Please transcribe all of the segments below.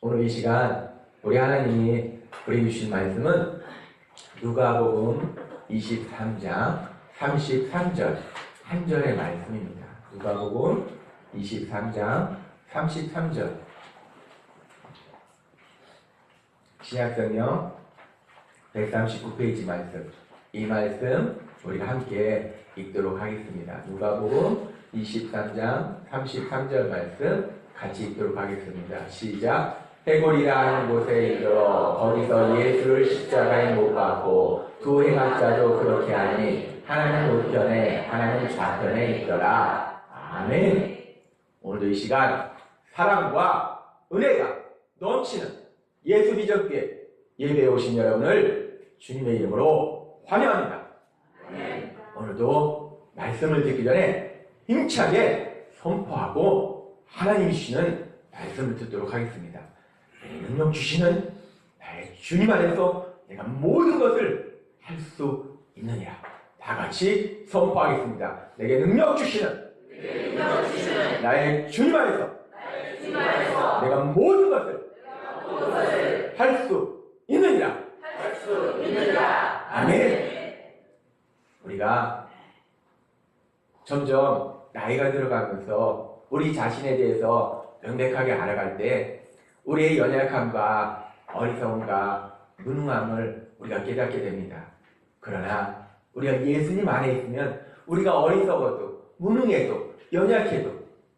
오늘 이 시간 우리 하나님이 우리 주신 말씀은 누가복음 23장 33절 한 절의 말씀입니다. 누가복음 23장 33절 신약성경 139페이지 말씀, 이 말씀 우리가 함께 읽도록 하겠습니다. 누가복음 23장 33절 말씀 같이 읽도록 하겠습니다. 시작. 해골이라는 곳에 이르러 거기서 예수를 십자가에 못 박고 두 행악자도 그렇게 하니 하나는 우편에 하나는 좌편에 있더라. 아멘. 오늘도 이 시간 사랑과 은혜가 넘치는 예수 비전교회 예배에 오신 여러분을 주님의 이름으로 환영합니다. 아멘. 오늘도 말씀을 듣기 전에 힘차게 선포하고 하나님이 주시는 말씀을 듣도록 하겠습니다. 능력 주시는 나의 주님 안에서 내가 모든 것을 할 수 있느니라. 다 같이 선포하겠습니다. 내게 능력 주시는 나의 주님 안에서 내가 모든 것을 할 수 있느니라. 아멘. 우리가 점점 나이가 들어가면서 우리 자신에 대해서 명백하게 알아갈 때 우리의 연약함과 어리석음과 무능함을 우리가 깨닫게 됩니다. 그러나 우리가 예수님 안에 있으면 우리가 어리석어도 무능해도 연약해도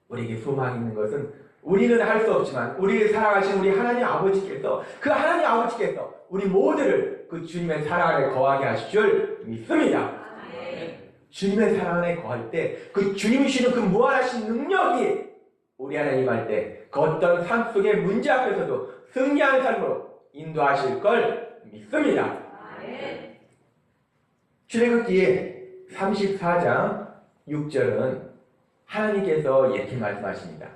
우리에게 소망이 있는 것은 우리는 할 수 없지만 우리를 사랑하신 우리 하나님 아버지께서 그 하나님 아버지께서 우리 모두를 그 주님의 사랑 안에 거하게 하실 줄 믿습니다. 주님의 사랑 안에 거할 때 그 주님이 주시는 그 무한하신 능력이 우리 하나님 할 때 그 어떤 삶 속의 문제 앞에서도 승리하는 삶으로 인도하실 걸 믿습니다. 출애굽기 34장 6절은 하나님께서 이렇게 말씀하십니다.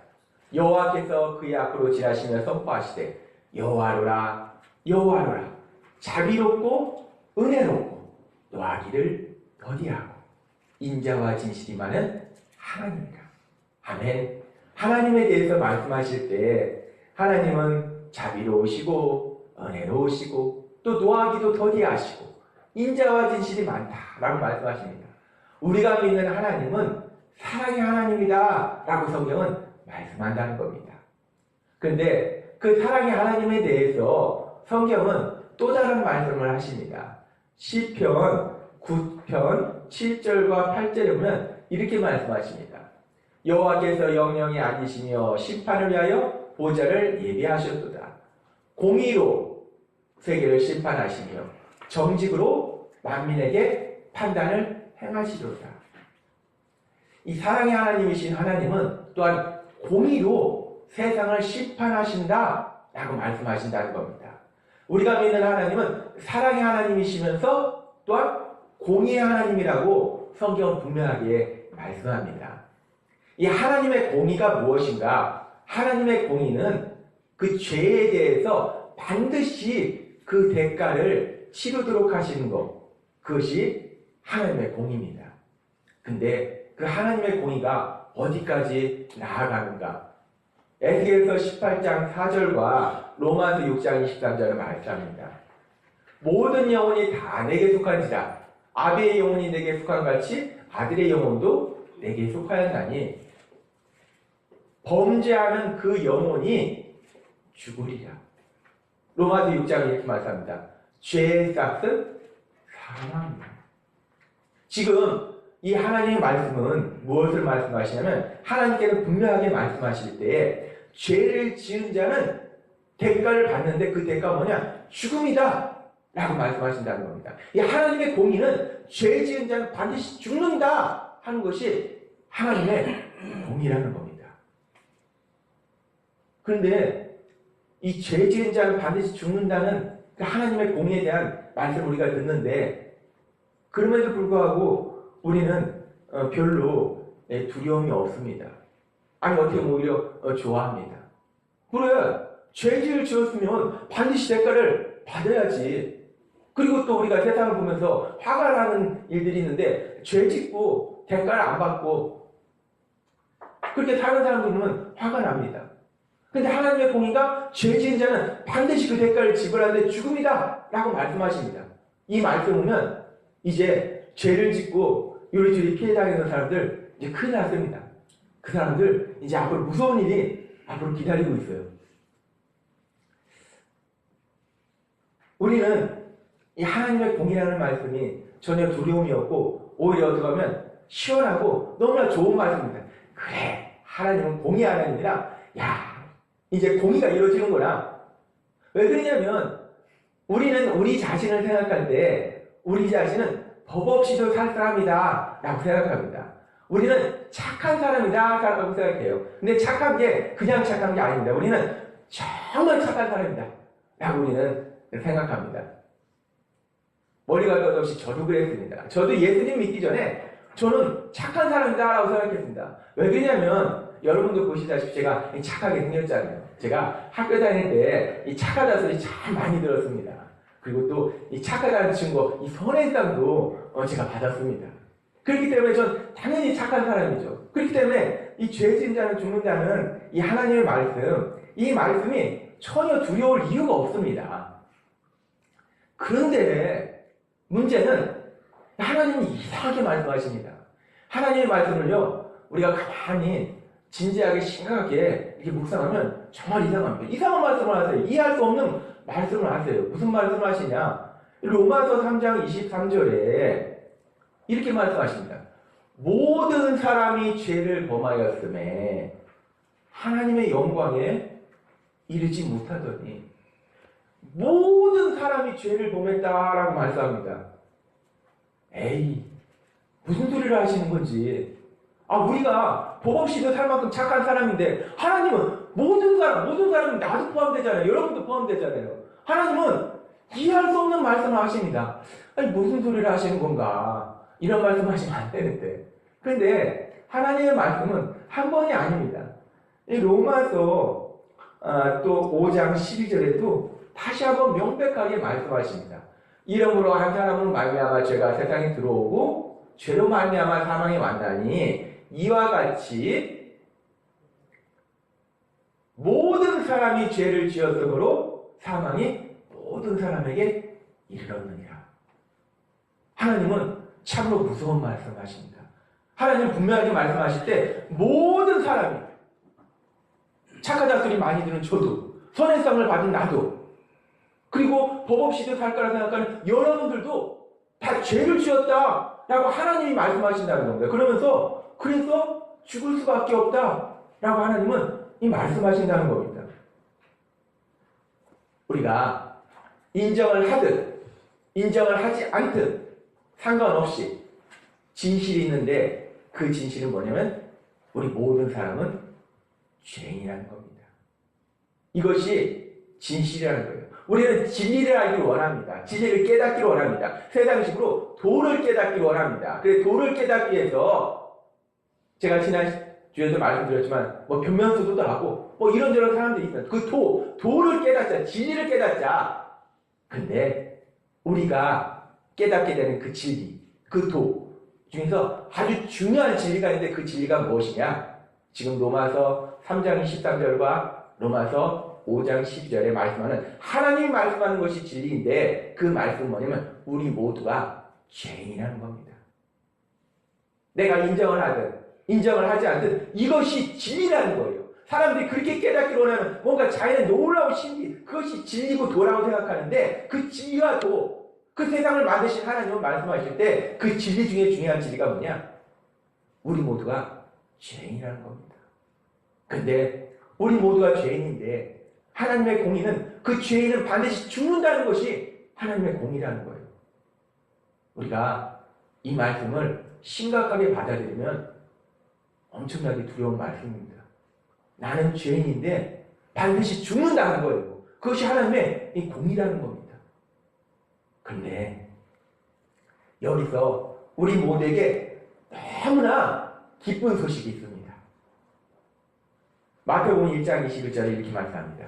여호와께서 그의 앞으로 지나시며 선포하시되 여호와로라 여호와로라 자비롭고 은혜롭고 노하기를 더디하고 인자와 진실이 많은 하나님이라. 아멘. 하나님에 대해서 말씀하실 때 하나님은 자비로우시고 은혜로우시고 또 노하기도 더디하시고 인자와 진실이 많다라고 말씀하십니다. 우리가 믿는 하나님은 사랑의 하나님이다 라고 성경은 말씀한다는 겁니다. 그런데 그 사랑의 하나님에 대해서 성경은 또 다른 말씀을 하십니다. 시편 9편 7절과 8절에 보면 이렇게 말씀하십니다. 여호와께서 영영이 아니시며 심판을 위하여 보좌를 예비하셨도다. 공의로 세계를 심판하시며 정직으로 만민에게 판단을 행하시도다. 이 사랑의 하나님이신 하나님은 또한 공의로 세상을 심판하신다 라고 말씀하신다는 겁니다. 우리가 믿는 하나님은 사랑의 하나님이시면서 또한 공의의 하나님이라고 성경은 분명하게 말씀합니다. 이 하나님의 공의가 무엇인가? 하나님의 공의는 그 죄에 대해서 반드시 그 대가를 치르도록 하시는 것, 그것이 하나님의 공의입니다. 근데 그 하나님의 공의가 어디까지 나아가는가? 에스겔서 18장 4절과 로마서 6장 23절을 말씀합니다. 모든 영혼이 다 내게 속한지라 아비의 영혼이 내게 속한 같이 아들의 영혼도 내게 속하였나니 범죄하는 그 영혼이 죽으리라. 로마서 6장 이렇게 말씀합니다. 죄의 값은 사망이다. 지금 이 하나님의 말씀은 무엇을 말씀하시냐면 하나님께는 분명하게 말씀하실 때 죄를 지은 자는 대가를 받는데 그 대가가 뭐냐? 죽음이다 라고 말씀하신다는 겁니다. 이 하나님의 공의는 죄 지은 자는 반드시 죽는다 하는 것이 하나님의 공의라는 겁니다. 그런데 이 죄 지은 자는 반드시 죽는다는 그 하나님의 공의에 대한 말씀을 우리가 듣는데 그럼에도 불구하고 우리는 별로 두려움이 없습니다. 아니 어떻게 보면 오히려 좋아합니다. 그래, 죄를 지었으면 반드시 대가를 받아야지. 그리고 또 우리가 세상을 보면서 화가 나는 일들이 있는데 죄 짓고 대가를 안 받고 그렇게 사는 사람들 보면 화가 납니다. 근데 하나님의 공의가 죄 지은 자는 반드시 그 대가를 지불하는데 죽음이다 라고 말씀하십니다. 이 말씀 보면 이제 죄를 짓고 요리조리 피해 다니는 사람들 이제 큰일 났습니다. 그 사람들 이제 앞으로 무서운 일이 앞으로 기다리고 있어요. 우리는 이 하나님의 공의라는 말씀이 전혀 두려움이 없고 오히려 어떻게 하면 시원하고 너무나 좋은 말씀입니다. 그래, 하나님은 공의 하나님이라, 야, 이제 공의가 이루어지는구나. 왜 그러냐면 우리는 우리 자신을 생각할 때 우리 자신은 법 없이도 살 사람이다 라고 생각합니다. 우리는 착한 사람이다 라고 생각해요. 근데 착한 게 그냥 착한 게 아닙니다. 우리는 정말 착한 사람이다 라고 우리는 생각합니다. 머리 갈 것 없이 저도 그랬습니다. 저도 예수님 믿기 전에 저는 착한 사람이다 라고 생각했습니다. 왜 그러냐면 여러분도 보시다시피 제가 착하게 생겼잖아요. 제가 학교 다닐 때 이 착하다 소리 참 많이 들었습니다. 그리고 또 이 착하다는 친구, 이 선행상도 제가 받았습니다. 그렇기 때문에 전 당연히 착한 사람이죠. 그렇기 때문에 이 죄 지은 자는 죽는다는 이 하나님의 말씀, 이 말씀이 전혀 두려울 이유가 없습니다. 그런데 문제는 하나님이 이상하게 말씀하십니다. 하나님의 말씀을요, 우리가 가만히 진지하게 심각하게 이렇게 묵상하면 정말 이상합니다. 이상한 말씀을 하세요. 이해할 수 없는 말씀을 하세요. 무슨 말씀을 하시냐? 로마서 3장 23절에 이렇게 말씀하십니다. 모든 사람이 죄를 범하였음에 하나님의 영광에 이르지 못하더니, 모든 사람이 죄를 범했다라고 말씀합니다. 에이, 무슨 소리를 하시는 건지. 우리가 법 없이도 살 만큼 착한 사람인데 하나님은 모든 사람은 나도 포함되잖아요. 여러분도 포함되잖아요. 하나님은 이해할 수 없는 말씀을 하십니다. 아니, 무슨 소리를 하시는 건가? 이런 말씀 하시면 안 되는데. 그런데 하나님의 말씀은 한 번이 아닙니다. 이 로마서 또 5장 12절에도 다시 한번 명백하게 말씀하십니다. 이러므로 한 사람은 말미암아 죄가 세상에 들어오고 죄로 말미암아 사망이 왔나니 이와 같이 모든 사람이 죄를 지었으므로 사망이 모든 사람에게 이르렀느니라. 하나님은 참으로 무서운 말씀하십니다. 하나님 분명하게 말씀하실 때 모든 사람이, 착하다 소리 많이 듣는 저도, 선행성을 받은 나도, 그리고 법 없이도 살 거라 생각하는 여러분들도 다 죄를 지었다라고 하나님이 말씀하신다는 겁니다. 그래서 죽을 수밖에 없다라고 하나님은 이 말씀하신다는 겁니다. 우리가 인정을 하든 인정을 하지 않든 상관없이 진실이 있는데, 그 진실은 뭐냐면 우리 모든 사람은 죄인이라는 겁니다. 이것이 진실이라는 거예요. 우리는 진리를 알기를 원합니다. 진리를 깨닫기를 원합니다. 세상식으로 도를 깨닫기를 원합니다. 그래서 도를 깨닫기 위해서 제가 지난 주에도 말씀드렸지만 변면수도도 하고 이런저런 사람들이 있어요. 그 도를 깨닫자, 진리를 깨닫자. 근데 우리가 깨닫게 되는 그 진리, 그 도 중에서 아주 중요한 진리가 있는데, 그 진리가 무엇이냐? 지금 로마서 3장 23절과 로마서 5장 12절에 말씀하는, 하나님이 말씀하는 것이 진리인데, 그 말씀은 뭐냐면 우리 모두가 죄인이라는 겁니다. 내가 인정을 하든 인정을 하지 않든 이것이 진리라는 거예요. 사람들이 그렇게 깨닫기를 원하면 뭔가 자연의 놀라운 신비, 그것이 진리고 도라고 생각하는데, 그 진리와 도, 그 세상을 만드신 하나님은 말씀하실 때 그 진리 중에 중요한 진리가 뭐냐? 우리 모두가 죄인이라는 겁니다. 근데 우리 모두가 죄인인데 하나님의 공의는 그 죄인은 반드시 죽는다는 것이 하나님의 공의라는 거예요. 우리가 이 말씀을 심각하게 받아들이면 엄청나게 두려운 말씀입니다. 나는 죄인인데 반드시 죽는다는 거예요. 그것이 하나님의 이 공의라는 겁니다. 그런데 여기서 우리 모두에게 너무나 기쁜 소식이 있습니다. 마태복음 1장 21절에 이렇게 말씀합니다.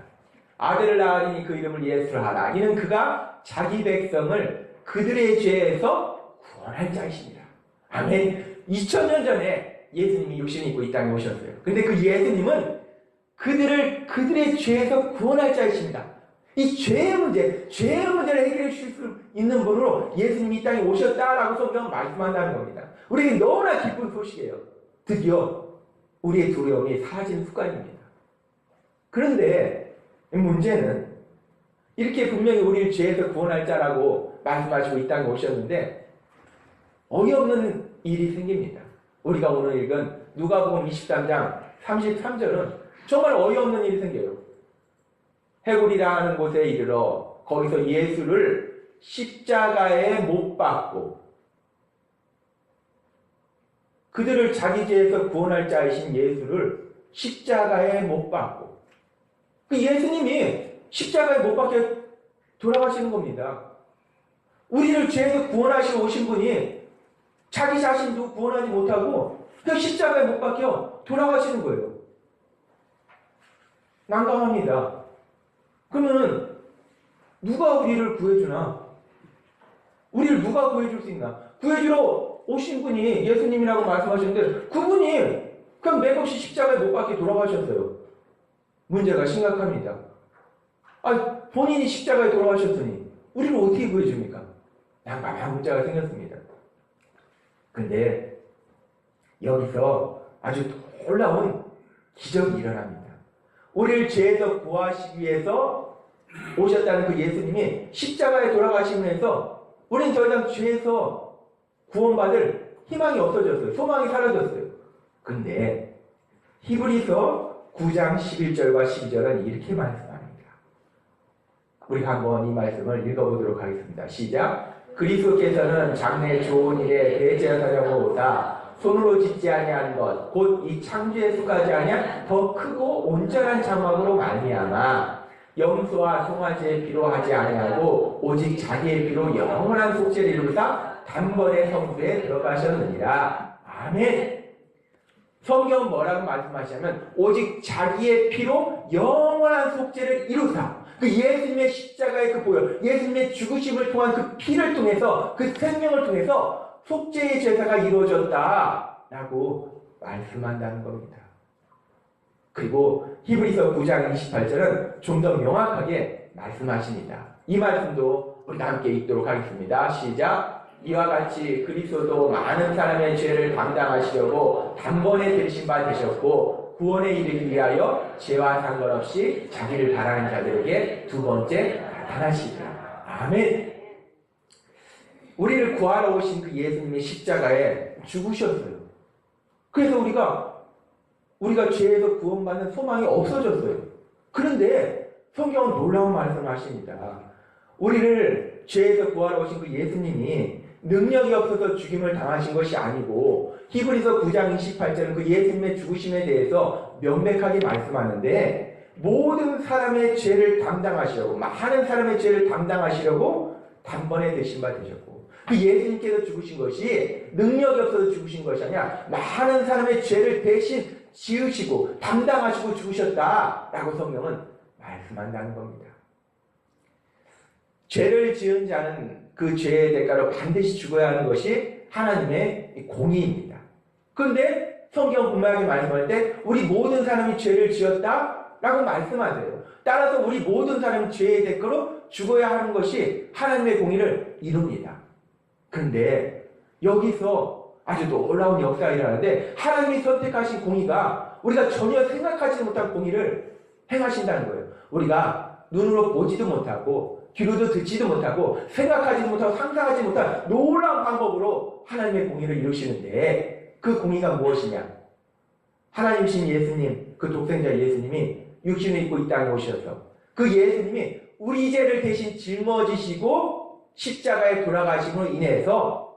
아들을 낳으니 그 이름을 예수라 하라. 이는 그가 자기 백성을 그들의 죄에서 구원할 자이십니다. 아멘. 2000년 전에 예수님이 육신이 있고 이 땅에 오셨어요. 근데 그 예수님은 그들의 죄에서 구원할 자이십니다. 이 죄의 문제를 해결해 주실 수 있는 분으로 예수님이 이 땅에 오셨다라고 성경은 말씀한다는 겁니다. 우리에게 너무나 기쁜 소식이에요. 드디어 우리의 두려움이 사라진 순간입니다. 그런데 문제는 이렇게 분명히 우리를 죄에서 구원할 자라고 말씀하시고 이 땅에 오셨는데 어이없는 일이 생깁니다. 우리가 오늘 읽은 누가복음 23장 33절은 정말 어이없는 일이 생겨요. 해골이라는 곳에 이르러 거기서 예수를 십자가에 못 박고 그들을 자기 죄에서 구원할 자이신 예수를 십자가에 못 박고 그 예수님이 십자가에 못 박혀 돌아가시는 겁니다. 우리를 죄에서 구원하시러 오신 분이 자기 자신도 구원하지 못하고 그냥 십자가에 못 박혀 돌아가시는 거예요. 난감합니다. 그러면 누가 우리를 구해주나? 우리를 누가 구해줄 수 있나? 구해주러 오신 분이 예수님이라고 말씀하셨는데 그분이 그냥 맥없이 십자가에 못 박혀 돌아가셨어요. 문제가 심각합니다. 본인이 십자가에 돌아가셨으니 우리를 어떻게 구해줍니까? 난감한 문제가 생겼습니다. 근데 여기서 아주 놀라운 기적이 일어납니다. 우리를 죄에서 구하시기 위해서 오셨다는 그 예수님이 십자가에 돌아가시면서 우리는 더 이상 죄에서 구원받을 희망이 없어졌어요. 소망이 사라졌어요. 근데 히브리서 9장 11절과 12절은 이렇게 말씀합니다. 우리가 한번 이 말씀을 읽어보도록 하겠습니다. 시작. 그리스도께서는 장래 좋은 일에 대제하려고 오사 손으로 짓지 아니한 것 곧 이 창조의 수까지 아니한 더 크고 온전한 장막으로 말미암아 염소와 송아지의 피로 하지 아니하고 오직 자기의 피로 영원한 속죄를 이루사 단번에 성소에 들어가셨느니라. 아멘. 성경은 뭐라고 말씀하시냐면 오직 자기의 피로 영원한 속죄를 이루사 그 예수님의 십자가의 그 보혈 예수님의 죽으심을 통한 그 피를 통해서 그 생명을 통해서 속죄의 제사가 이루어졌다라고 말씀한다는 겁니다. 그리고 히브리서 9장 28절은 좀 더 명확하게 말씀하십니다. 이 말씀도 우리가 함께 읽도록 하겠습니다. 시작. 이와 같이 그리스도도 많은 사람의 죄를 담당하시려고 단번에 들으신 바 되셨고 구원에 이르기 위하여 죄와 상관없이 자기를 바라는 자들에게 두 번째 나타나시리라. 아멘. 우리를 구하러 오신 그 예수님이 십자가에 죽으셨어요. 그래서 우리가 죄에서 구원받는 소망이 없어졌어요. 그런데 성경은 놀라운 말씀을 하십니다. 우리를 죄에서 구하러 오신 그 예수님이 능력이 없어서 죽임을 당하신 것이 아니고 히브리서 9장 28절은 그 예수님의 죽으심에 대해서 명백하게 말씀하는데 모든 사람의 죄를 담당하시려고 많은 사람의 죄를 담당하시려고 단번에 되신 바 되셨고 그 예수님께서 죽으신 것이 능력이 없어서 죽으신 것이 아니라 많은 사람의 죄를 대신 지으시고 담당하시고 죽으셨다라고 성경은 말씀한다는 겁니다. 죄를 지은 자는 그 죄의 대가로 반드시 죽어야 하는 것이 하나님의 공의입니다. 그런데 성경 분명하게 말씀할 때 우리 모든 사람이 죄를 지었다라고 말씀하세요. 따라서 우리 모든 사람이 죄의 대가로 죽어야 하는 것이 하나님의 공의를 이룹니다. 그런데 여기서 아주 놀라운 역사가 일어나는데 하나님이 선택하신 공의가 우리가 전혀 생각하지 못한 공의를 행하신다는 거예요. 우리가 눈으로 보지도 못하고 귀로도 듣지도 못하고 생각하지도 못하고 상상하지 못한 놀라운 방법으로 하나님의 공의를 이루시는데 그 공의가 무엇이냐? 하나님이신 예수님, 그 독생자 예수님이 육신을 입고 이 땅에 오셔서 그 예수님이 우리 죄를 대신 짊어지시고 십자가에 돌아가심으로 인해서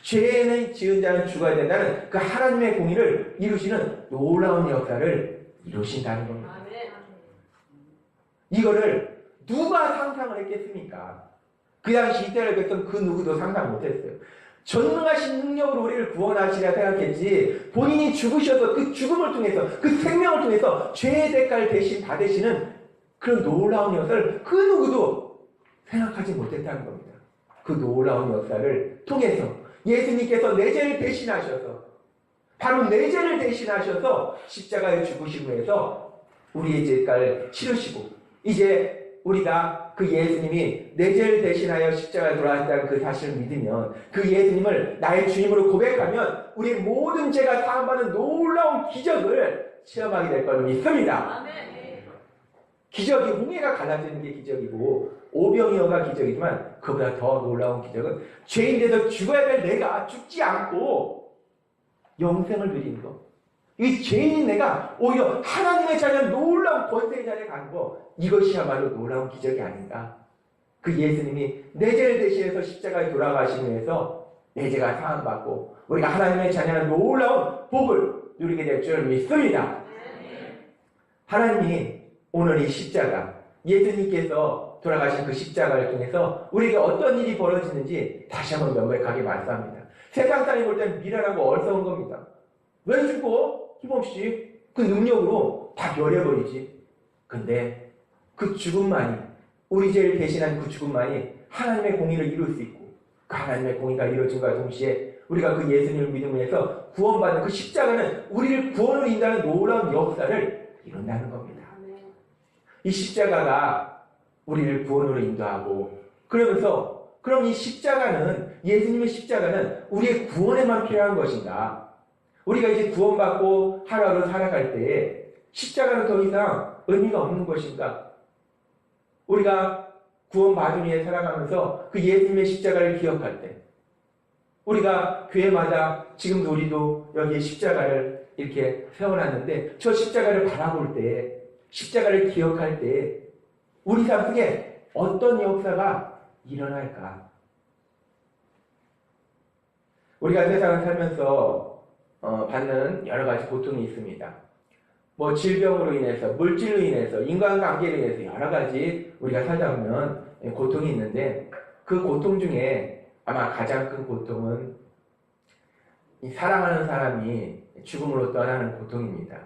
죄는 지은 자는 죽어야 된다는 그 하나님의 공의를 이루시는 놀라운 역사를 이루신다는 겁니다. 이거를 누가 상상을 했겠습니까? 그 당시 이스라엘 백성 그 누구도 상상 못했어요. 전능하신 능력으로 우리를 구원하시리라 생각했지 본인이 죽으셔서 그 죽음을 통해서 그 생명을 통해서 죄의 대가를 대신 받으시는 그런 놀라운 역사를 그 누구도 생각하지 못했다는 겁니다. 그 놀라운 역사를 통해서 예수님께서 내 죄를 대신하셔서 바로 내 죄를 대신하셔서 십자가에 죽으심으로 해서 우리의 죄를 치르시고 이제 우리가 그 예수님이 내 죄를 대신하여 십자가에 돌아왔다는 그 사실을 믿으면 그 예수님을 나의 주님으로 고백하면 우리의 모든 죄가 사함받는 놀라운 기적을 체험하게 될 것을 믿습니다. 아멘. 기적이 홍해가 갈라지는 게 기적이고 오병이어가 기적이지만 그보다 더 놀라운 기적은 죄인 돼서 죽어야 될 내가 죽지 않고 영생을 누리는 것. 이 죄인인 내가 오히려 하나님의 자녀 놀라운 권세의 자리에 가는 것. 이것이야말로 놀라운 기적이 아닌가. 그 예수님이 내 죄를 대신해서 십자가에 돌아가심으로 내 죄가 사함받고 우리가 하나님의 자녀는 놀라운 복을 누리게 될 줄 믿습니다. 하나님이 오늘 이 십자가, 예수님께서 돌아가신 그 십자가를 통해서 우리에게 어떤 일이 벌어지는지 다시 한번 명백하게 말씀합니다. 세상 사람이 볼 때는 미련하고 어리석은 겁니다. 왜 죽어? 힘없이 그 능력으로 다 멸해버리지. 근데 그 죽음만이, 우리 죄를 대신한 그 죽음만이 하나님의 공의를 이룰 수 있고 그 하나님의 공의가 이루어짐과 동시에 우리가 그 예수님을 믿음으로 구원받는 그 십자가는 우리를 구원으로 인도하는 놀라운 역사를 이룬다는 겁니다. 이 십자가가 우리를 구원으로 인도하고 그러면서 그럼 이 십자가는 예수님의 십자가는 우리의 구원에만 필요한 것인가? 우리가 이제 구원받고 하루하루 살아갈 때에 십자가는 더 이상 의미가 없는 것인가? 우리가 구원받은 후에 살아가면서 그 예수님의 십자가를 기억할 때 우리가 교회마다 지금도 우리도 여기에 십자가를 이렇게 세워놨는데 저 십자가를 바라볼 때 십자가를 기억할 때 우리 삶 속에 어떤 역사가 일어날까? 우리가 세상을 살면서 받는 여러 가지 고통이 있습니다. 뭐 질병으로 인해서, 물질로 인해서, 인간관계로 인해서 여러 가지 우리가 살다 보면 고통이 있는데 그 고통 중에 아마 가장 큰 고통은 이 사랑하는 사람이 죽음으로 떠나는 고통입니다.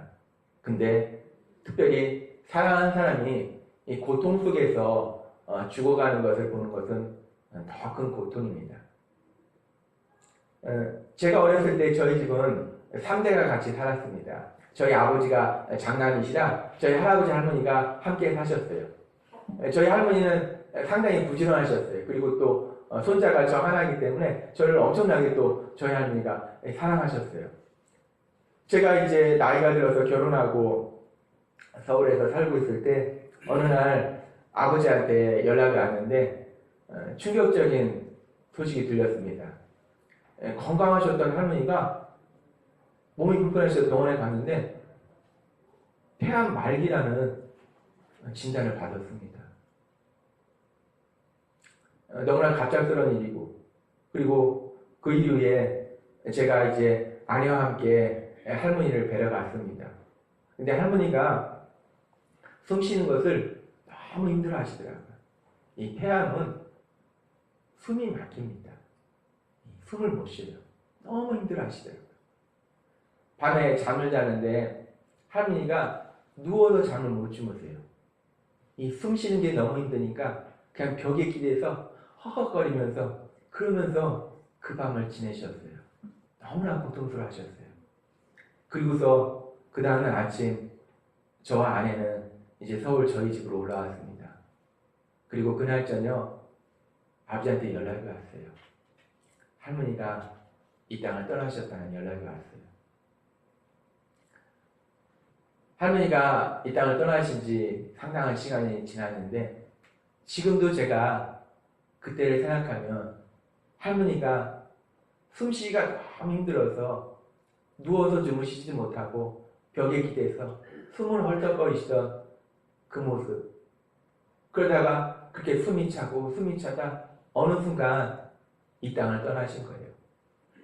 근데 특별히 사랑하는 사람이 이 고통 속에서 죽어가는 것을 보는 것은 더 큰 고통입니다. 제가 어렸을 때 저희 집은 3대가 같이 살았습니다. 저희 아버지가 장남이시라 저희 할아버지 할머니가 함께 사셨어요. 저희 할머니는 상당히 부지런하셨어요. 그리고 또 손자가 저 하나이기 때문에 저를 엄청나게 또 저희 할머니가 사랑하셨어요. 제가 이제 나이가 들어서 결혼하고 서울에서 살고 있을 때 어느 날 아버지한테 연락이 왔는데 충격적인 소식이 들렸습니다. 건강하셨던 할머니가 몸이 불편해서 병원에 갔는데 폐암 말기라는 진단을 받았습니다. 너무나 갑작스러운 일이고 그리고 그 이후에 제가 이제 아내와 함께 할머니를 뵈러 갔습니다. 근데 할머니가 숨 쉬는 것을 너무 힘들어 하시더라고요. 이 폐암은 숨이 막힙니다. 숨을 못 쉬어요. 너무 힘들어 하시더라고요. 밤에 잠을 자는데 할머니가 누워서 잠을 못 주무세요. 이 숨 쉬는 게 너무 힘드니까 그냥 벽에 기대서 허걱거리면서 그러면서 그 밤을 지내셨어요. 너무나 고통스러워 하셨어요. 그리고서 그 다음날 아침 저와 아내는 이제 서울 저희 집으로 올라왔습니다. 그리고 그날 저녁 아버지한테 연락이 왔어요. 할머니가 이 땅을 떠나셨다는 연락이 왔어요. 할머니가 이 땅을 떠나신 지 상당한 시간이 지났는데 지금도 제가 그때를 생각하면 할머니가 숨쉬기가 너무 힘들어서 누워서 주무시지 못하고 벽에 기대서 숨을 헐떡거리시던 그 모습. 그러다가 그렇게 숨이 차다 어느 순간 이 땅을 떠나신 거예요.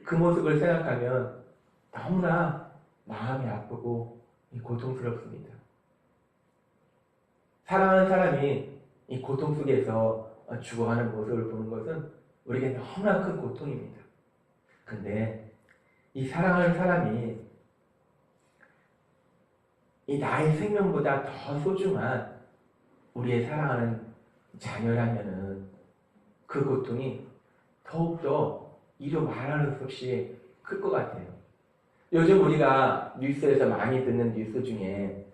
그 모습을 생각하면 너무나 마음이 아프고 고통스럽습니다. 사랑하는 사람이 이 고통 속에서 죽어가는 모습을 보는 것은 우리에게 너무나 큰 고통입니다. 근데 이 사랑하는 사람이 이 나의 생명보다 더 소중한 우리의 사랑하는 자녀라면은 그 고통이 더욱더 이루 말할 수 없이 클 것 같아요. 요즘 우리가 뉴스에서 많이 듣는 뉴스 중에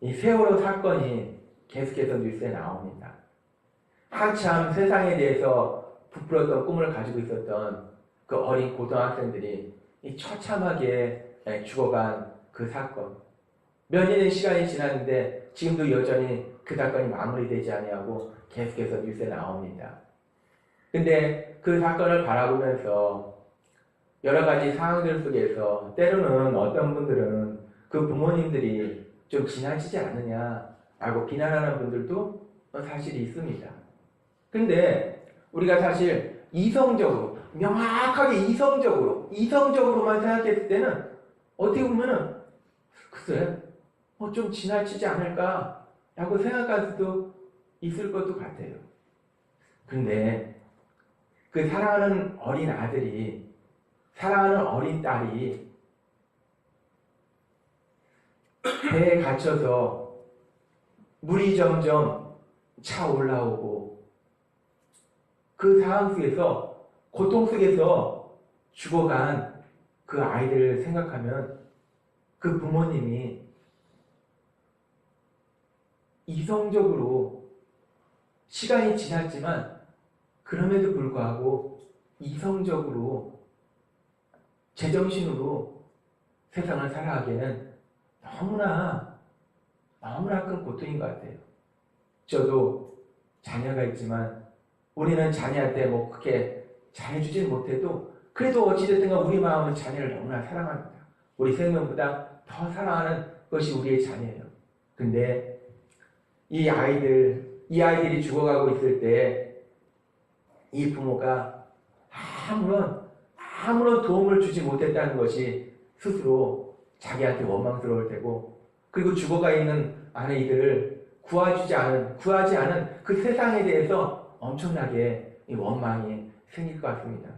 이 세월호 사건이 계속해서 뉴스에 나옵니다. 한참 세상에 대해서 부풀었던 꿈을 가지고 있었던 그 어린 고등학생들이 이 처참하게 죽어간 그 사건. 몇 년의 시간이 지났는데 지금도 여전히 그 사건이 마무리되지 아니하고 계속해서 뉴스에 나옵니다. 근데 그 사건을 바라보면서 여러 가지 상황들 속에서 때로는 어떤 분들은 그 부모님들이 좀 지나치지 않느냐라고 비난하는 분들도 사실 있습니다. 근데 우리가 사실 이성적으로, 명확하게 이성적으로만 생각했을 때는 어떻게 보면은 글쎄 좀 지나치지 않을까라고 생각할 수도 있을 것도 같아요. 근데 그 사랑하는 어린 아들이, 사랑하는 어린 딸이 배에 갇혀서 물이 점점 차 올라오고 그 상황 속에서, 고통 속에서 죽어간 그 아이들을 생각하면 그 부모님이 이성적으로, 시간이 지났지만 그럼에도 불구하고 이성적으로, 제정신으로 세상을 살아가기에는 너무나 큰 고통인 것 같아요. 저도 자녀가 있지만 우리는 자녀한테 뭐 그렇게 잘해주지는 못해도 그래도 어찌됐든 우리 마음은 자녀를 너무나 사랑합니다. 우리 생명보다 더 사랑하는 것이 우리의 자녀예요. 근데 이 아이들이 죽어가고 있을 때 이 부모가 아무런 도움을 주지 못했다는 것이 스스로 자기한테 원망스러울 테고, 그리고 죽어가 있는 아이들을 구하지 않은 그 세상에 대해서 엄청나게 원망이 생길 것 같습니다.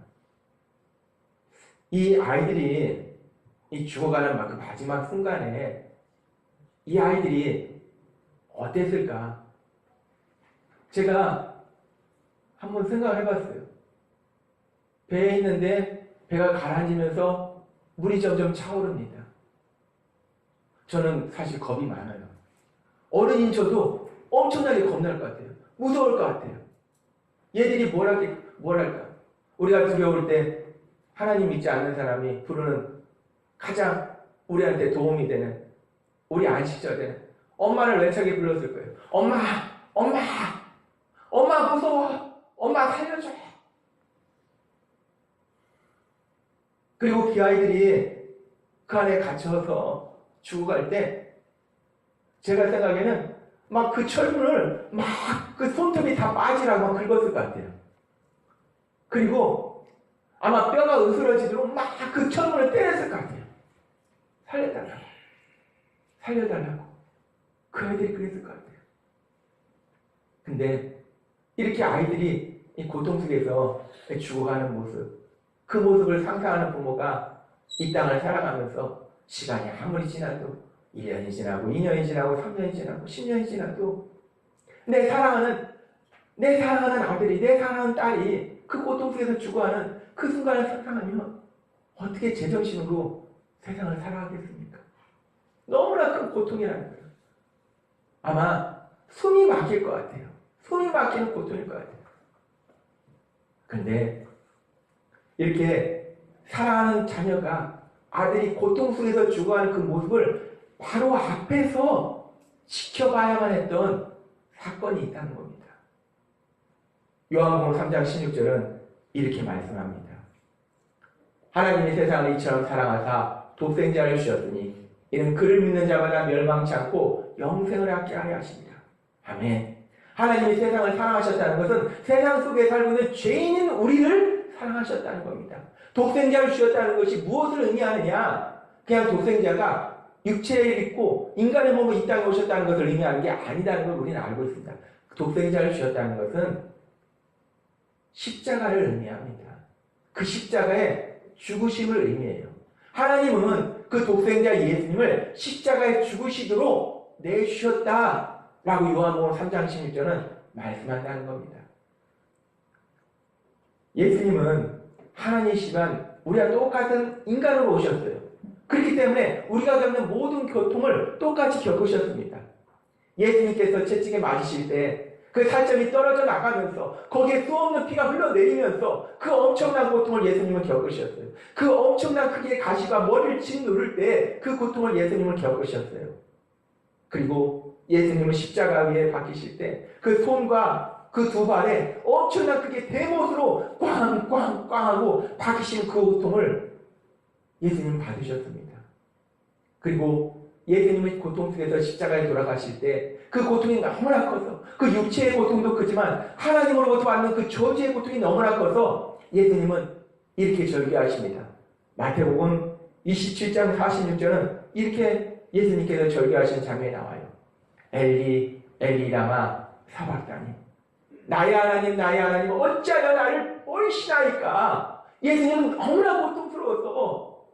이 아이들이 이 죽어가는 그 마지막 순간에 이 아이들이 어땠을까? 제가 한번 생각을 해봤어요. 배에 있는데 배가 가라앉으면서 물이 점점 차오릅니다. 저는 사실 겁이 많아요. 어른인 저도 엄청나게 겁날 것 같아요. 무서울 것 같아요. 얘들이 뭘 할까? 우리가 두려울 때 하나님 믿지 않는 사람이 부르는 가장 우리한테 도움이 되는, 우리 안식처 되는 엄마를 외차게 불렀을 거예요. 엄마 무서워. 엄마 살려줘. 그리고 그 아이들이 그 안에 갇혀서 죽어갈 때 제가 생각에는 막 그 철문을 막 그 손톱이 다 빠지라고 막 긁었을 것 같아요. 그리고 아마 뼈가 으스러지도록 막 그 철문을 때렸을 것 같아요. 살려달라고. 그 아이들이 그랬을 것 같아요. 근데 이렇게 아이들이 이 고통 속에서 죽어가는 모습, 그 모습을 상상하는 부모가 이 땅을 살아가면서 시간이 아무리 지나도 1년이 지나고 2년이 지나고 3년이 지나고 10년이 지나도 내 사랑하는 아들이, 내 사랑하는 딸이 그 고통 속에서 죽어가는 그 순간을 상상하면 어떻게 제정신으로 세상을 살아가겠습니까? 너무나 큰 고통이라는 거예요. 아마 숨이 막힐 것 같아요. 숨이 막히는 고통일 것 같아요. 근데 이렇게 사랑하는 자녀가, 아들이 고통 속에서 죽어가는 그 모습을 바로 앞에서 지켜봐야만 했던 사건이 있다는 겁니다. 요한복음 3장 16절은 이렇게 말씀합니다. 하나님이 세상을 이처럼 사랑하사 독생자를 주셨으니 이는 그를 믿는 자마다 멸망치 않고 영생을 얻게 하려 하십니다. 아멘. 하나님이 세상을 사랑하셨다는 것은 세상 속에 살고 있는 죄인인 우리를 사랑하셨다는 겁니다. 독생자를 주셨다는 것이 무엇을 의미하느냐? 그냥 독생자가 육체를 입고 인간의 몸으로 이 땅에 오셨다는 것을 의미하는 게 아니다는 걸 우리는 알고 있습니다. 독생자를 주셨다는 것은 십자가를 의미합니다. 그 십자가의 죽으심을 의미해요. 하나님은 그 독생자 예수님을 십자가에 죽으시도록 내주셨다라고 요한복음 3장 16절은 말씀한다는 겁니다. 예수님은 하나님이시지만 우리와 똑같은 인간으로 오셨어요. 그렇기 때문에 우리가 겪는 모든 고통을 똑같이 겪으셨습니다. 예수님께서 채찍에 맞으실 때 그 살점이 떨어져 나가면서 거기에 수없는 피가 흘러내리면서 그 엄청난 고통을 예수님은 겪으셨어요. 그 엄청난 크기의 가시가 머리를 짓 누를 때 그 고통을 예수님은 겪으셨어요. 그리고 예수님은 십자가 위에 박히실 때 그 손과 그 두 발에 엄청난 크기의 대못으로 꽝꽝꽝 하고 박히신 그 고통을 예수님은 받으셨습니다. 그리고 예수님의 고통 속에서 십자가에 돌아가실 때 그 고통이 너무나 커서 그 육체의 고통도 크지만 하나님으로부터 받는 그 저주의 고통이 너무나 커서 예수님은 이렇게 절규하십니다. 마태복음 27장 46절은 이렇게 예수님께서 절규하신 장면이 나와요. 엘리 엘리 라마 사박다니 나의 하나님 나의 하나님 어찌하여 나를 버리시나이까. 예수님은 너무나 고통스러워서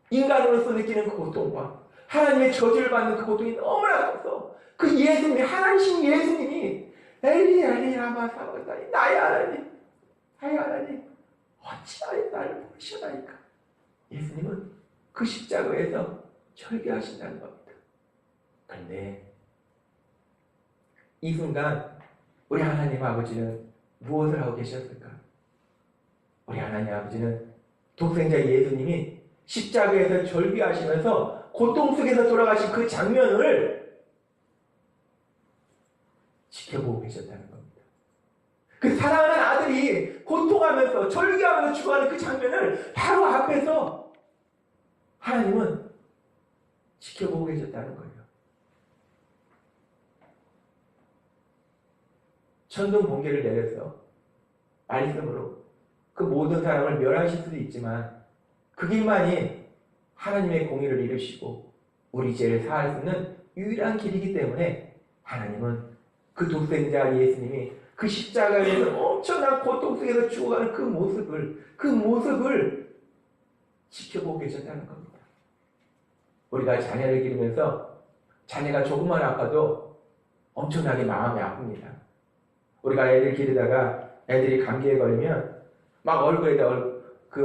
인간으로서 느끼는 그 고통과 하나님의 저주를 받는 그 고통이 너무나 커서 그 예수님이 하나님이신 예수님이 엘리 엘리 라마 사박다니 나의 하나님 나의 하나님 어찌하여 나를 버리시나이까. 예수님은 그 십자가에서 절규하신다는 겁니다. 그런데 이 순간 우리 하나님 아버지는 무엇을 하고 계셨을까? 우리 하나님 아버지는 독생자 예수님이 십자가에서 절규하시면서 고통 속에서 돌아가신 그 장면을 지켜보고 계셨다는 겁니다. 그 사랑하는 아들이 고통하면서 절규하면서 죽어가는 그 장면을 바로 앞에서 하나님은 지켜보고 계셨다는 거예요. 천둥 번개를 내려서 말씀으로 그 모든 사람을 멸하실 수도 있지만 그 길만이 하나님의 공의를 이루시고 우리 죄를 사할 수 있는 유일한 길이기 때문에 하나님은 그 독생자 예수님이 그 십자가에서 엄청난 고통 속에서 죽어가는 그 모습을 지켜보고 계셨다는 겁니다. 우리가 자녀를 기르면서 자녀가 조금만 아파도 엄청나게 마음이 아픕니다. 우리가 애들 기르다가 애들이 감기에 걸리면 막 얼굴에다 우리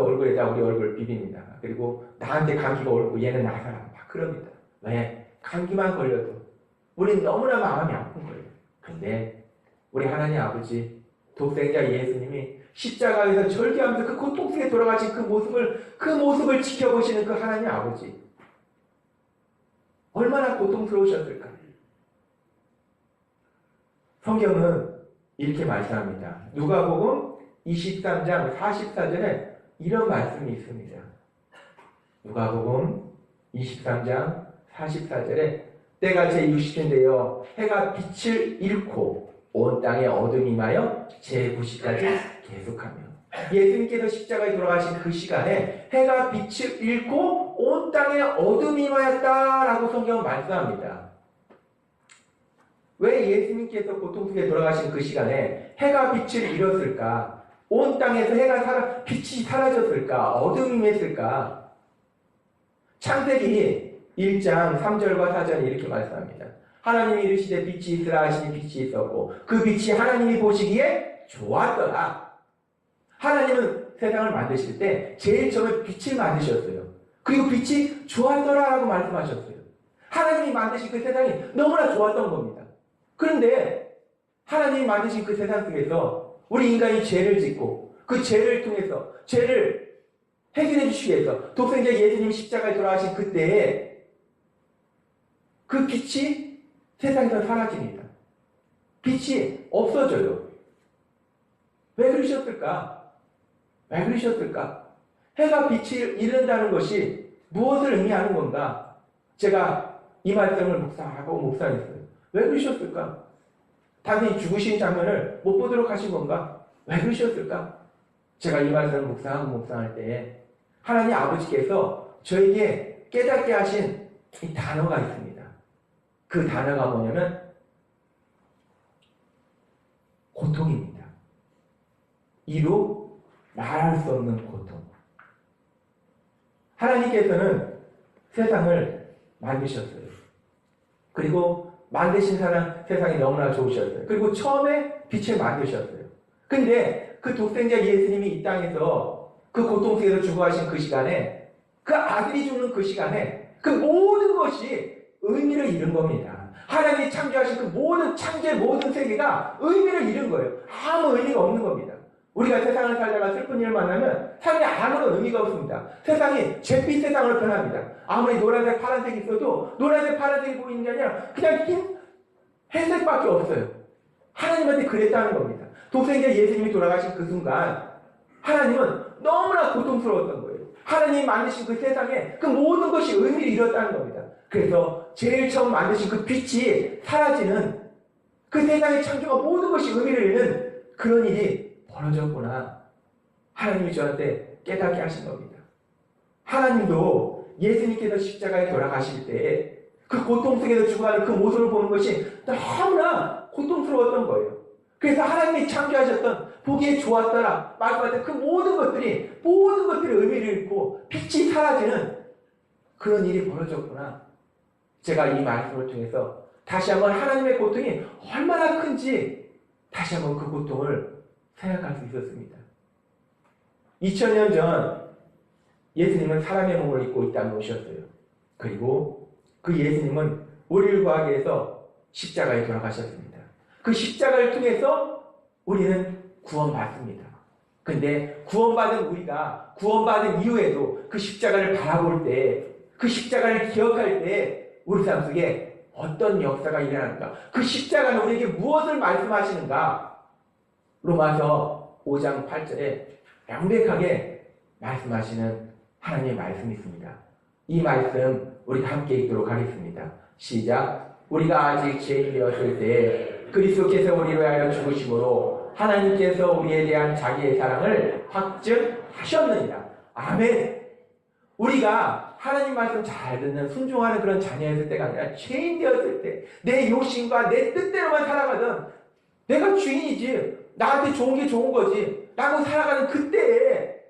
얼굴 비빕니다. 그리고 나한테 감기가 오고 얘는 나가라 막 그럽니다. 왜? 감기만 걸려도 우리는 너무나 마음이 아픈 거예요. 근데 우리 하나님 아버지 독생자 예수님이 십자가에서 절규하면서 그 고통 속에 돌아가신 그 모습을 지켜보시는 그 하나님 아버지 얼마나 고통스러우셨을까? 성경은 이렇게 말씀합니다. 누가복음 23장 44절에 이런 말씀이 있습니다. 누가복음 23장 44절에 때가 제60년 되어 해가 빛을 잃고 온 땅에 어둠이 임하여 제9시까지 계속하며 예수님께서 십자가에 돌아가신 그 시간에 해가 빛을 잃고 온 땅에 어둠이 임하였다라고 성경은 말씀합니다. 왜 예수님께서 고통 속에 돌아가신 그 시간에 해가 빛을 잃었을까? 온 땅에서 빛이 사라졌을까? 어둠이 임했을까? 창세기 1장 3절과 4절이 이렇게 말씀합니다. 하나님이 이르시되 빛이 있으라 하시니 빛이 있었고 그 빛이 하나님이 보시기에 좋았더라. 하나님은 세상을 만드실 때 제일 처음에 빛을 만드셨어요. 그리고 빛이 좋았더라라고 말씀하셨어요. 하나님이 만드신 그 세상이 너무나 좋았던 겁니다. 그런데 하나님이 만드신 그 세상 속에서 우리 인간이 죄를 짓고 그 죄를 통해서 죄를 해결해 주시기 위해서 독생자 예수님이 십자가에 돌아가신 그때에 그 빛이 세상에서 사라집니다. 빛이 없어져요. 왜 그러셨을까? 왜 그러셨을까? 해가 빛을 잃는다는 것이 무엇을 의미하는 건가? 제가 이 말씀을 묵상했어요. 왜 그러셨을까? 당연히 죽으신 장면을 못 보도록 하신 건가? 왜 그러셨을까? 제가 이 말씀을 묵상할 때에 하나님 아버지께서 저에게 깨닫게 하신 이 단어가 있습니다. 그 단어가 뭐냐면 고통입니다. 이루 말할 수 없는 고통. 하나님께서는 세상을 만드셨어요. 그리고 만드신 세상이 너무나 좋으셨어요. 그리고 처음에 빛을 만드셨어요. 근데 그 독생자 예수님이 이 땅에서 그 고통 속에서 죽어가신 그 시간에 그 아들이 죽는 그 시간에 그 모든 것이 의미를 잃은 겁니다. 하나님이 창조하신 그 모든 창조의 모든 세계가 의미를 잃은 거예요. 아무 의미가 없는 겁니다. 우리가 세상을 살다가 슬픈 일을 만나면 삶에 아무런 의미가 없습니다. 세상이 잿빛 세상으로 변합니다. 아무리 노란색, 파란색이 있어도 노란색, 파란색이 보이는 게 아니라 그냥 흰 회색밖에 없어요. 하나님한테 그랬다는 겁니다. 독생자 예수님이 돌아가신 그 순간 하나님은 너무나 고통스러웠던 거예요. 하나님이 만드신 그 세상에 그 모든 것이 의미를 잃었다는 겁니다. 그래서 제일 처음 만드신 그 빛이 사라지는 그 세상의 창조가 모든 것이 의미를 잃는 그런 일이 벌어졌구나. 하나님이 저한테 깨닫게 하신 겁니다. 하나님도 예수님께서 십자가에 돌아가실 때 그 고통 속에서 죽어가는 그 모습을 보는 것이 너무나 고통스러웠던 거예요. 그래서 하나님이 창조하셨던 보기에 좋았더라 말씀하셨던 그 모든 것들이 의미를 잃고 빛이 사라지는 그런 일이 벌어졌구나. 제가 이 말씀을 통해서 다시 한번 하나님의 고통이 얼마나 큰지 다시 한번 그 고통을 생각할 수 있었습니다. 2000년 전 예수님은 사람의 몸을 입고 이 땅에 오셨어요. 그리고 그 예수님은 우리를 구하기 위해서 십자가에 돌아가셨습니다. 그 십자가를 통해서 우리는 구원받습니다. 근데 구원받은 우리가 구원받은 이후에도 그 십자가를 바라볼 때, 그 십자가를 기억할 때 우리 삶 속에 어떤 역사가 일어나는가? 그 십자가는 우리에게 무엇을 말씀하시는가? 로마서 5장 8절에 명백하게 말씀하시는 하나님의 말씀이 있습니다. 이 말씀 우리가 함께 읽도록 하겠습니다. 시작. 우리가 아직 죄인이었을 때 그리스도께서 우리를 위하여 죽으심으로 하나님께서 우리에 대한 자기의 사랑을 확증하셨느니라. 아멘. 우리가 하나님 말씀 잘 듣는 순종하는 그런 자녀였을 때가 아니라 죄인 되었을 때 내 욕심과 내 뜻대로만 살아가던 내가 주인이지 나한테 좋은 게 좋은 거지 라고 살아가는 그때에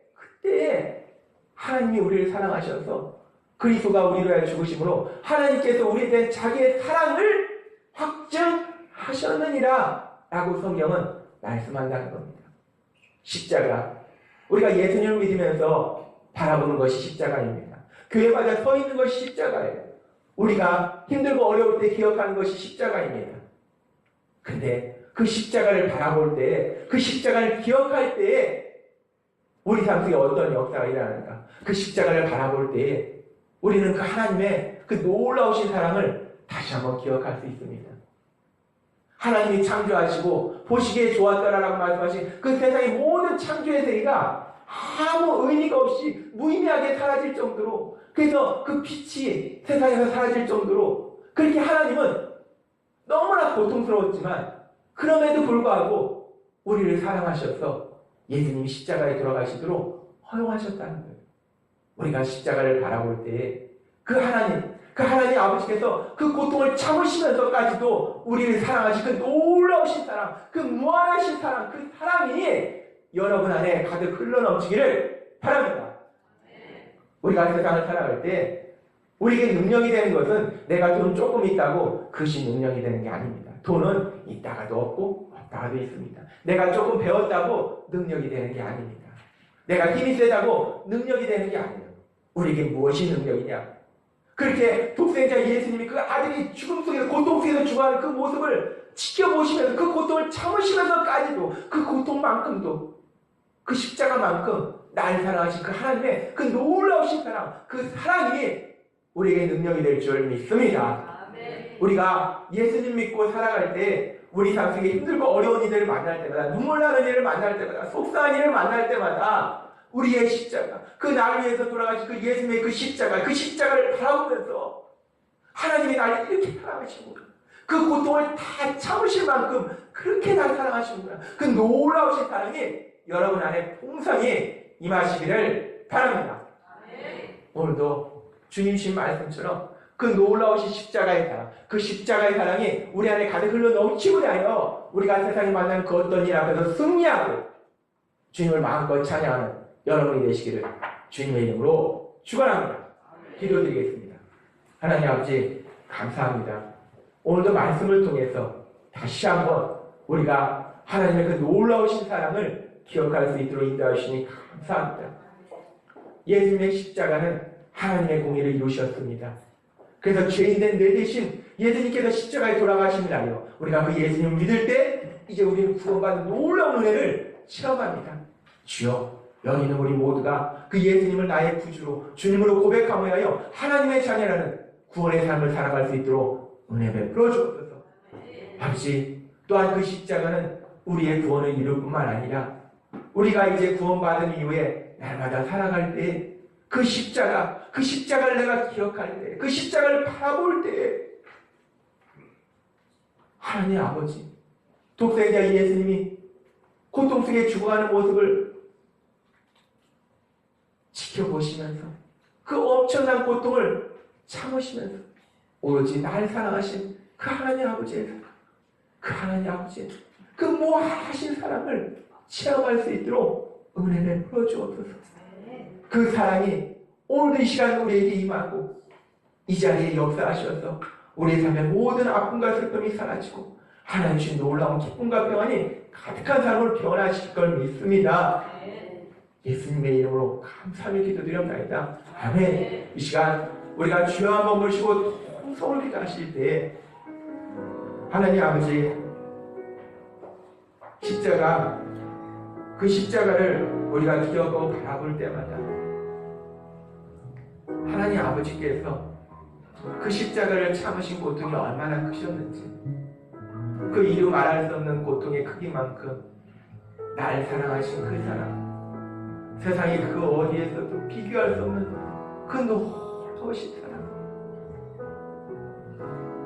하나님이 우리를 사랑하셔서 그리스도가 우리를 위하여 죽으심으로 하나님께서 우리에 대한 자기의 사랑을 확증하셨느니라 라고 성경은 말씀한다는 겁니다. 십자가, 우리가 예수님을 믿으면서 바라보는 것이 십자가입니다. 교회마다 서 있는 것이 십자가예요. 우리가 힘들고 어려울 때 기억하는 것이 십자가입니다. 근데 그 십자가를 바라볼 때, 그 십자가를 기억할 때 우리 삶 속에 어떤 역사가 일어나는가? 그 십자가를 바라볼 때 우리는 그 하나님의 그 놀라우신 사랑을 다시 한번 기억할 수 있습니다. 하나님이 창조하시고 보시기에 좋았더라라고 말씀하신 그 세상의 모든 창조의 세계가 아무 의미가 없이 무의미하게 사라질 정도로, 그래서 그 빛이 세상에서 사라질 정도로 그렇게 하나님은 너무나 고통스러웠지만 그럼에도 불구하고 우리를 사랑하셔서 예수님이 십자가에 돌아가시도록 허용하셨다는 거예요. 우리가 십자가를 바라볼 때 그 하나님 아버지께서 그 고통을 참으시면서까지도 우리를 사랑하신 그 놀라우신 사랑, 그 무한하신 사랑, 그 사랑이 여러분 안에 가득 흘러넘치기를 바랍니다. 우리가 세상을 살아갈 때 우리에게 능력이 되는 것은 내가 돈 조금 있다고 그것이 능력이 되는 게 아닙니다. 돈은 있다가도 없고 없다가도 있습니다. 내가 조금 배웠다고 능력이 되는 게 아닙니다. 내가 힘이 세다고 능력이 되는 게 아니에요. 우리에게 무엇이 능력이냐? 그렇게 독생자 예수님이 그 아들이 죽음 속에서 고통 속에서 죽어가는 그 모습을 지켜보시면서 그 고통을 참으시면서까지도 그 고통만큼도 그 십자가만큼 나를 사랑하신 그 하나님의 그 놀라우신 사랑, 그 사랑이 우리에게 능력이 될 줄 믿습니다. 아멘. 우리가 예수님 믿고 살아갈 때 우리 삶 속에 힘들고 어려운 일을 만날 때마다, 눈물 나는 일을 만날 때마다, 속상한 일을 만날 때마다 우리의 십자가, 그 나를 위해서 돌아가신 그 예수님의 그 십자가를 바라보면서 하나님이 나를 이렇게 사랑하시는구나, 그 고통을 다 참으실 만큼 그렇게 나를 사랑하시는구나, 그 놀라우신 사랑이 여러분 안에 풍성히 임하시기를 바랍니다. 오늘도 주님신 말씀처럼 그 놀라우신 십자가의 사랑, 그 십자가의 사랑이 우리 안에 가득 흘러 넘치고 하여 우리가 세상에 만나는 그 어떤 일 앞에서 승리하고 주님을 마음껏 찬양하는 여러분이 되시기를 주님의 이름으로 축원합니다. 기도드리겠습니다. 하나님 아버지 감사합니다. 오늘도 말씀을 통해서 다시 한번 우리가 하나님의 그 놀라우신 사랑을 기억할 수 있도록 인도하시니 감사합니다. 예수님의 십자가는 하나님의 공의를 이루셨습니다. 그래서 죄인된 내 대신 예수님께서 십자가에 돌아가심이라요. 우리가 그 예수님을 믿을 때 이제 우리는 구원받은 놀라운 은혜를 체험합니다. 주여, 여기 있는 우리 모두가 그 예수님을 나의 구주로 주님으로 고백함으로 하여 하나님의 자녀라는 구원의 삶을 살아갈 수 있도록 은혜 베풀어 주옵소서. 아버지, 또한 그 십자가는 우리의 구원을 이룰 뿐만 아니라 우리가 이제 구원받은 이후에 날마다 살아갈 때 그 십자가를 내가 기억할 때, 그 십자가를 바라볼 때 하나님 아버지, 독생자 예수님이 고통 속에 죽어가는 모습을 지켜보시면서 그 엄청난 고통을 참으시면서 오로지 날 사랑하신 그 하나님 아버지의 사랑, 그 하나님 아버지의 그 무한하신 사랑을 체험할 수 있도록 은혜를 풀어 주옵소서. 그 사랑이 오늘 이 시간 우리에게 임하고 이 자리에 역사하셔서 우리의 삶의 모든 아픔과 슬픔이 사라지고 하나님 주신 놀라운 기쁨과 평안이 가득한 삶을 변화시킬 걸 믿습니다. 예수님의 이름으로 감사하며 기도드립니다. 아멘. 이 시간 우리가 주여 한번 모시고 통성을 기도하실 때 하나님 아버지, 그 십자가를 우리가 기억하고 바라볼 때마다 하나님 아버지께서 그 십자가를 참으신 고통이 얼마나 크셨는지, 그 이루 말할 수 없는 고통의 크기만큼 날 사랑하신 그 사랑, 세상에 그 어디에서도 비교할 수 없는 그 놀라우신 사랑,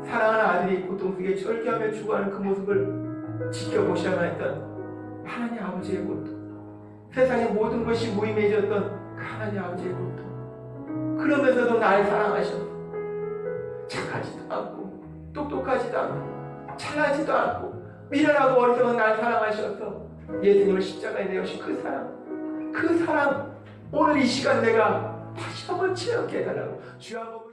사랑하는 아들이 고통 속에 절규하며 죽어가는 그 모습을 지켜보셔야만 했던 하나님 아버지의 고통, 세상의 모든 것이 무의미해졌던 그 하나님 아버지의 고통, 그러면서도 날 사랑하셔서 착하지도 않고 똑똑하지도 않고 찬하지도 않고 미련하고 어리석은 날 사랑하셔서 예수님을 십자가에 내오신 그 사랑 오늘 이 시간 내가 다시 한번 체험해 달라고 주여 한번